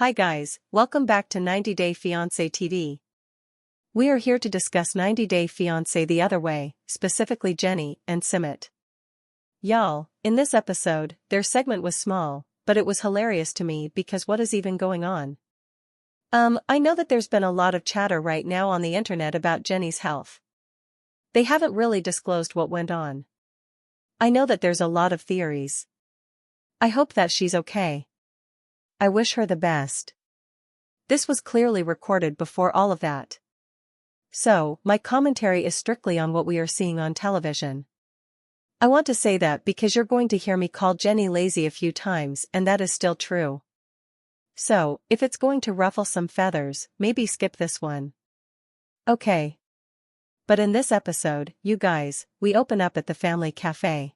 Hi guys, welcome back to 90 Day Fiance TV. We are here to discuss 90 Day Fiance the other way, specifically Jenny and Sumit. Y'all, in this episode, their segment was small, but it was hilarious to me because what is even going on? I know that there's been a lot of chatter right now on the internet about Jenny's health. They haven't really disclosed what went on. I know that there's a lot of theories. I hope that she's okay. I wish her the best. This was clearly recorded before all of that. So, my commentary is strictly on what we are seeing on television. I want to say that because you're going to hear me call Jenny lazy a few times and that is still true. So, if it's going to ruffle some feathers, maybe skip this one. Okay. But in this episode, you guys, we open up at the family cafe.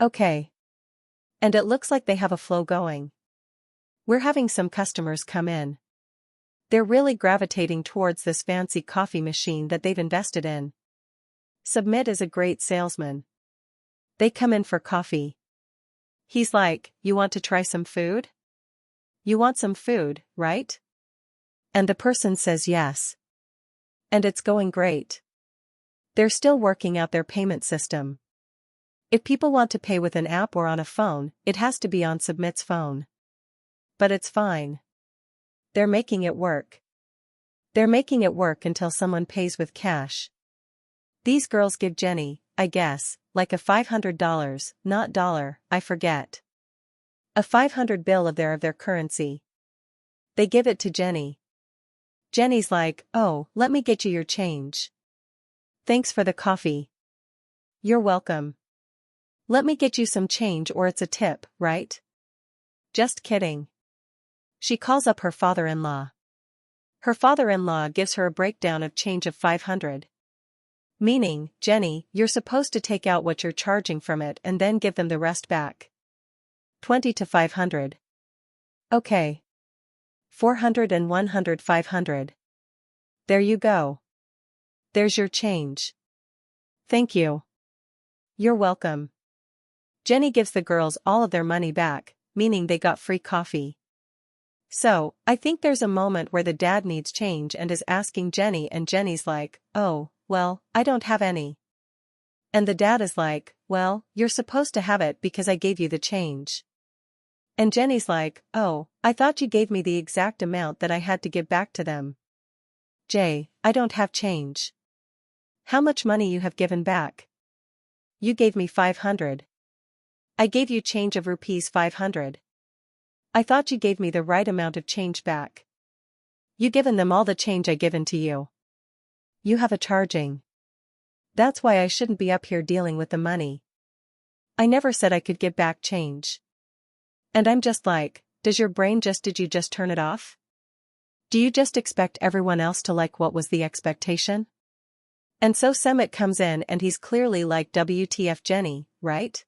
Okay. And it looks like they have a flow going. We're having some customers come in. They're really gravitating towards this fancy coffee machine that they've invested in. Sumit is a great salesman. They come in for coffee. He's like, "You want to try some food? You want some food, right?" And the person says yes. And it's going great. They're still working out their payment system. If people want to pay with an app or on a phone, it has to be on Sumit's phone. But it's fine. They're making it work. They're making it work until someone pays with cash. These girls give Jenny, I guess, like a $500, not dollar, I forget. A 500 bill of their currency. They give it to Jenny. Jenny's like, "Oh, let me get you your change. Thanks for the coffee." "You're welcome. Let me get you some change or it's a tip, right?" "Just kidding." She calls up her father-in-law. Her father-in-law gives her a breakdown of change of 500. Meaning, Jenny, you're supposed to take out what you're charging from it and then give them the rest back. 20 to 500. Okay. 400 and 100 500. There you go. There's your change. Thank you. You're welcome. Jenny gives the girls all of their money back, meaning they got free coffee. So, I think there's a moment where the dad needs change and is asking Jenny and Jenny's like, "Oh, well, I don't have any." And the dad is like, "Well, you're supposed to have it because I gave you the change." And Jenny's like, "Oh, I thought you gave me the exact amount that I had to give back to them." "Jay, I don't have change." "How much money you have given back?" "You gave me 500. I gave you change of rupees 500. I thought you gave me the right amount of change back. You given them all the change I given to you. You have a charging. That's why I shouldn't be up here dealing with the money. I never said I could give back change." And I'm just like, did you just turn it off? Do you just expect everyone else to like what was the expectation? And so Sumit comes in and he's clearly like, "WTF Jenny, right?"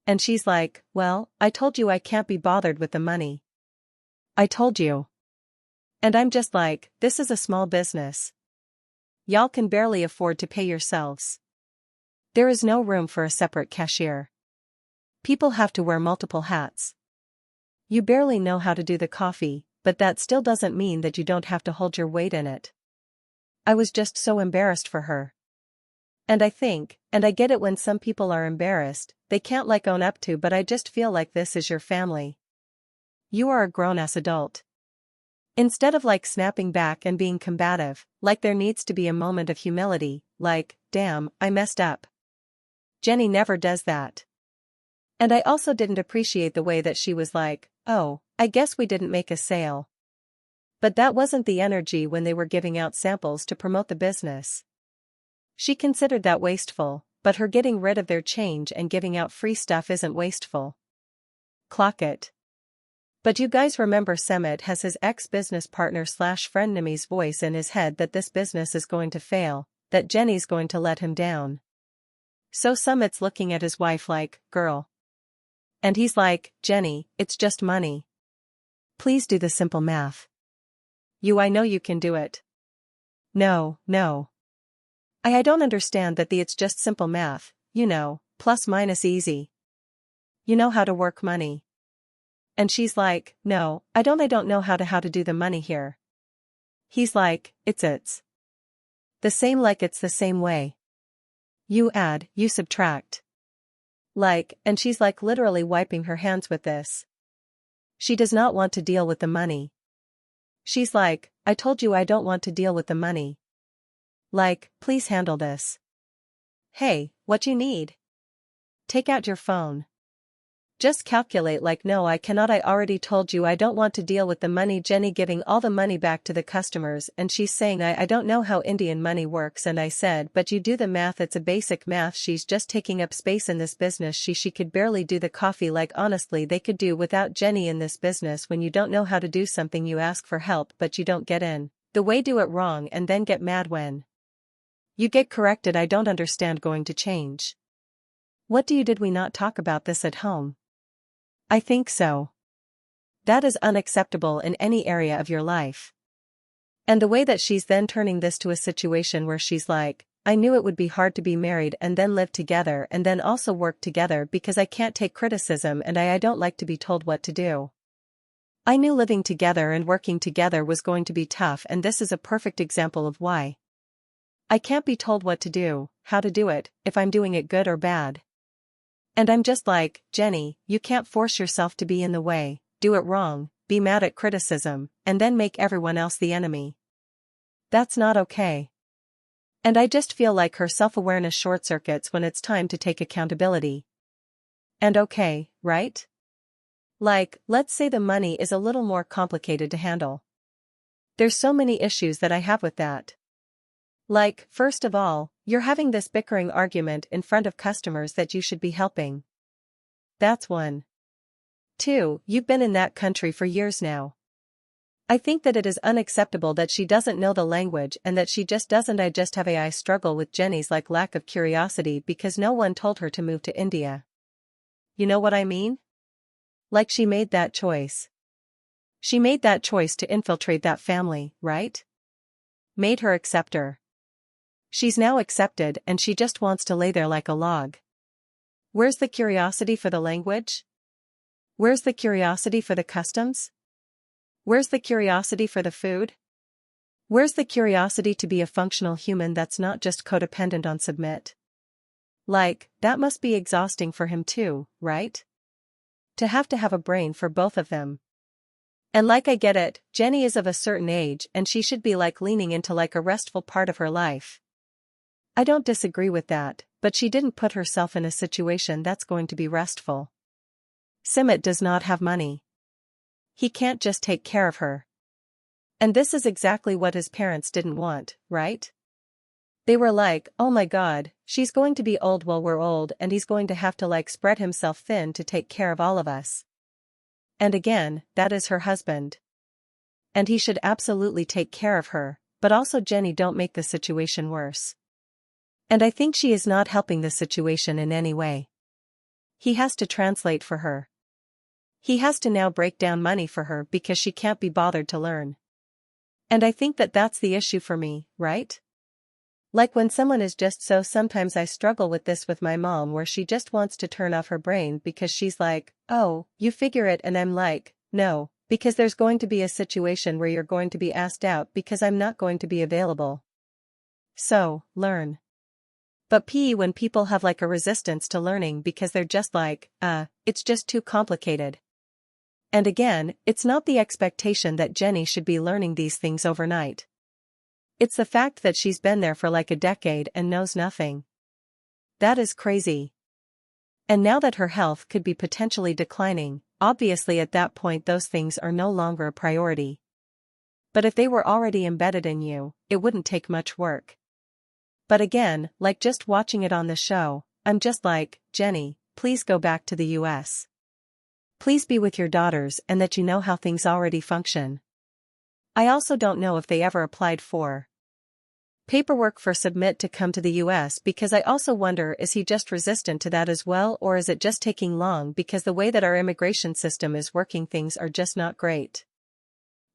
And she's like, "Well, I told you I can't be bothered with the money. I told you." And I'm just like, this is a small business. Y'all can barely afford to pay yourselves. There is no room for a separate cashier. People have to wear multiple hats. You barely know how to do the coffee, but that still doesn't mean that you don't have to hold your weight in it. I was just so embarrassed for her. And I get it when some people are embarrassed, they can't like own up to, but I just feel like this is your family. You are a grown-ass adult. Instead of like snapping back and being combative, like there needs to be a moment of humility, like, "Damn, I messed up." Jenny never does that. And I also didn't appreciate the way that she was like, "Oh, I guess we didn't make a sale." But that wasn't the energy when they were giving out samples to promote the business. She considered that wasteful, but her getting rid of their change and giving out free stuff isn't wasteful. Clock it. But you guys remember Sumit has his ex-business partner / frennemy's voice in his head that this business is going to fail, that Jenny's going to let him down. So Summit's looking at his wife like, "Girl." And he's like, "Jenny, it's just money. Please do the simple math. I know you can do it." No. I don't understand that it's just simple math, plus minus easy. You know how to work money. And she's like, no, I don't know how to do the money here. He's like, it's the same, like it's the same way. You add, you subtract. Like, and she's like literally wiping her hands with this. She does not want to deal with the money. She's like, I told you I don't want to deal with the money. Like, please handle this. Hey, what you need? Take out your phone. Just calculate, like, no, I cannot, I already told you I don't want to deal with the money. Jenny giving all the money back to the customers, and she's saying I don't know how Indian money works, and I said, but you do the math, it's a basic math. She's just taking up space in this business. She could barely do the coffee. Like, honestly, they could do without Jenny in this business. When you don't know how to do something, you ask for help, but you don't get in the way, do it wrong, and then get mad when you get corrected. I don't understand, going to change. What do you, did we not talk about this at home? I think so. That is unacceptable in any area of your life. And the way that she's then turning this to a situation where she's like, I knew it would be hard to be married and then live together and then also work together because I can't take criticism and I don't like to be told what to do. I knew living together and working together was going to be tough, and this is a perfect example of why. I can't be told what to do, how to do it, if I'm doing it good or bad. And I'm just like, Jenny, you can't force yourself to be in the way, do it wrong, be mad at criticism, and then make everyone else the enemy. That's not okay. And I just feel like her self-awareness short circuits when it's time to take accountability. And okay, right? Like, let's say the money is a little more complicated to handle. There's so many issues that I have with that. Like, first of all, you're having this bickering argument in front of customers that you should be helping. That's one. 2, you've been in that country for years now. I think that it is unacceptable that she doesn't know the language and that she just doesn't. I just have a struggle with Jenny's like lack of curiosity because no one told her to move to India. You know what I mean? Like, she made that choice. She made that choice to infiltrate that family, right? Made her accept her. She's now accepted and she just wants to lay there like a log. Where's the curiosity for the language? Where's the curiosity for the customs? Where's the curiosity for the food? Where's the curiosity to be a functional human that's not just codependent on Sumit? Like, that must be exhausting for him too, right? To have a brain for both of them. And like, I get it, Jenny is of a certain age and she should be like leaning into like a restful part of her life. I don't disagree with that, but she didn't put herself in a situation that's going to be restful. Sumit does not have money. He can't just take care of her. And this is exactly what his parents didn't want, right? They were like, oh my God, she's going to be old while we're old and he's going to have to like spread himself thin to take care of all of us. And again, that is her husband. And he should absolutely take care of her, but also Jenny don't make the situation worse. And I think she is not helping the situation in any way. He has to translate for her. He has to now break down money for her because she can't be bothered to learn. And I think that that's the issue for me, right? Like, when someone is just so, sometimes I struggle with this with my mom where she just wants to turn off her brain because she's like, oh, you figure it, and I'm like, no, because there's going to be a situation where you're going to be asked out because I'm not going to be available. So, learn. But when people have like a resistance to learning because they're just like, it's just too complicated. And again, it's not the expectation that Jenny should be learning these things overnight. It's the fact that she's been there for like a decade and knows nothing. That is crazy. And now that her health could be potentially declining, obviously at that point those things are no longer a priority. But if they were already embedded in you, it wouldn't take much work. But again, like just watching it on the show, I'm just like, Jenny, please go back to the US. Please be with your daughters and that you know how things already function. I also don't know if they ever applied for paperwork for Sumit to come to the US, because I also wonder, is he just resistant to that as well, or is it just taking long because the way that our immigration system is working, things are just not great.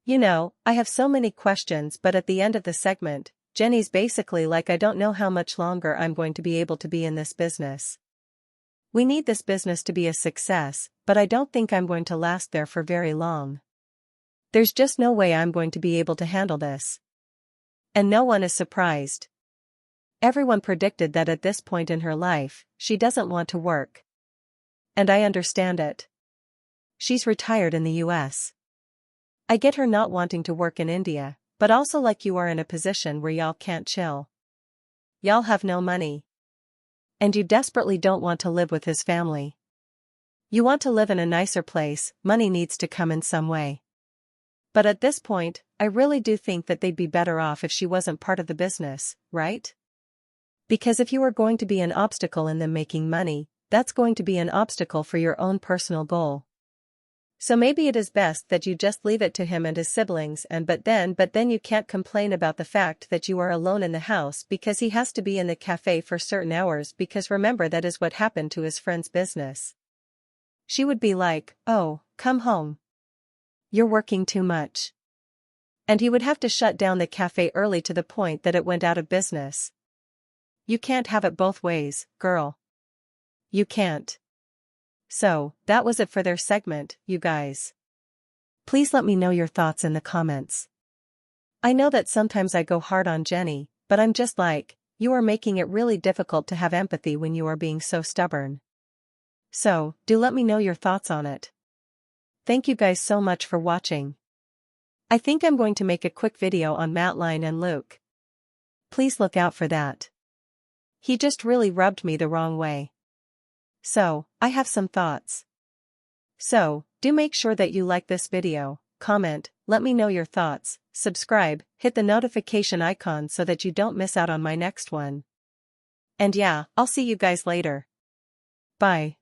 You know, I have so many questions, but at the end of the segment, Jenny's basically like, I don't know how much longer I'm going to be able to be in this business. We need this business to be a success, but I don't think I'm going to last there for very long. There's just no way I'm going to be able to handle this. And no one is surprised. Everyone predicted that at this point in her life, she doesn't want to work. And I understand it. She's retired in the US. I get her not wanting to work in India, but also like you are in a position where y'all can't chill. Y'all have no money. And you desperately don't want to live with his family. You want to live in a nicer place, money needs to come in some way. But at this point, I really do think that they'd be better off if she wasn't part of the business, right? Because if you are going to be an obstacle in them making money, that's going to be an obstacle for your own personal goal. So maybe it is best that you just leave it to him and his siblings but then you can't complain about the fact that you are alone in the house because he has to be in the cafe for certain hours because remember that is what happened to his friend's business. She would be like, "Oh, come home. You're working too much." And he would have to shut down the cafe early to the point that it went out of business. You can't have it both ways, girl. You can't. So, that was it for their segment, you guys. Please let me know your thoughts in the comments. I know that sometimes I go hard on Jenny, but I'm just like, you are making it really difficult to have empathy when you are being so stubborn. So, do let me know your thoughts on it. Thank you guys so much for watching. I think I'm going to make a quick video on Madeline and Luke. Please look out for that. He just really rubbed me the wrong way. So, I have some thoughts. So, do make sure that you like this video, comment, let me know your thoughts, subscribe, hit the notification icon so that you don't miss out on my next one. And yeah, I'll see you guys later. Bye.